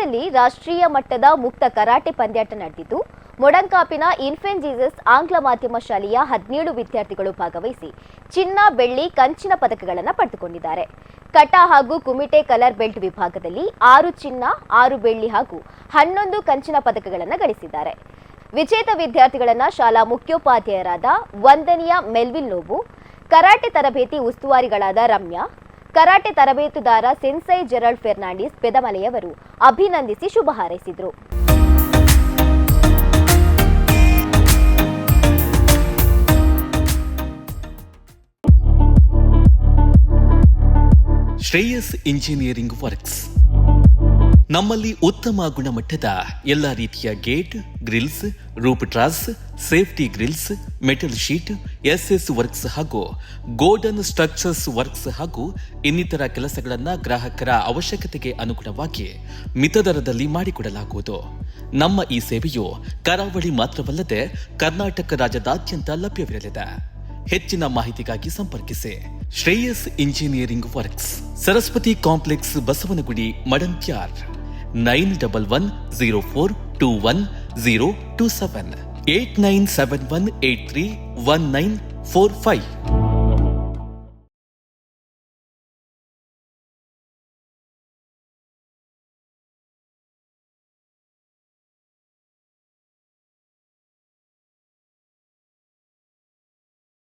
ಮಂಡ್ಯದಲ್ಲಿ ರಾಷ್ಟ್ರೀಯ ಮಟ್ಟದ ಮುಕ್ತ ಕರಾಟೆ ಪಂದ್ಯಾಟ ನಡೆದಿದ್ದು, ಮೊಡಂಕಾಪಿನ ಇನ್ಫೆಂಟ್ ಜೀಸಸ್ ಆಂಗ್ಲ ಮಾಧ್ಯಮ ಶಾಲೆಯ 17 ವಿದ್ಯಾರ್ಥಿಗಳು ಭಾಗವಹಿಸಿ ಚಿನ್ನ, ಬೆಳ್ಳಿ, ಕಂಚಿನ ಪದಕಗಳನ್ನು ಪಡೆದುಕೊಂಡಿದ್ದಾರೆ. ಕಟಾ ಹಾಗೂ ಕುಮಿಟೆ ಕಲರ್ ಬೆಲ್ಟ್ ವಿಭಾಗದಲ್ಲಿ 6 ಚಿನ್ನ, 6 ಬೆಳ್ಳಿ ಹಾಗೂ 11 ಕಂಚಿನ ಪದಕಗಳನ್ನು ಗಳಿಸಿದ್ದಾರೆ. ವಿಜೇತ ವಿದ್ಯಾರ್ಥಿಗಳನ್ನು ಶಾಲಾ ಮುಖ್ಯೋಪಾಧ್ಯಾಯರಾದ ವಂದನೀಯ ಮೆಲ್ವಿಲ್ ನೋಬು, ಕರಾಟೆ ತರಬೇತಿ ಉಸ್ತುವಾರಿಗಳಾದ ರಮ್ಯಾ, ಕರಾಟೆ ತರಬೇತುದಾರ ಸೆನ್ಸೈ ಜೆರಾಲ್ಡ್ ಫೆರ್ನಾಂಡಿಸ್ ಬೆದಮಲೆಯವರು ಅಭಿನಂದಿಸಿ ಶುಭ ಹಾರೈಸಿದರು. ಶ್ರೇಯಸ್ ಇಂಜಿನಿಯರಿಂಗ್ ವರ್ಕ್ಸ್ ನಮ್ಮಲ್ಲಿ ಉತ್ತಮ ಗುಣಮಟ್ಟದ ಎಲ್ಲ ರೀತಿಯ gate, grills, roof truss, safety grills, metal sheet, SS works ಹಾಗೂ ಗೋಲ್ಡನ್ ಸ್ಟ್ರಕ್ಚರ್ಸ್ ವರ್ಕ್ಸ್ ಹಾಗೂ ಇನ್ನಿತರ ಕೆಲಸಗಳನ್ನು ಗ್ರಾಹಕರ ಅವಶ್ಯಕತೆಗೆ ಅನುಗುಣವಾಗಿ ಮಿತ ದರದಲ್ಲಿ ಮಾಡಿಕೊಡಲಾಗುವುದು. ನಮ್ಮ ಈ ಸೇವೆಯು ಕರಾವಳಿ ಮಾತ್ರವಲ್ಲದೆ ಕರ್ನಾಟಕ ರಾಜ್ಯದಾದ್ಯಂತ ಲಭ್ಯವಿರಲಿದೆ. ಹೆಚ್ಚಿನ ಮಾಹಿತಿಗಾಗಿ ಸಂಪರ್ಕಿಸಿ Shreyas engineering works, Saraswati complex, Basavanagudi, Madantyar. 9110421027 8971831945.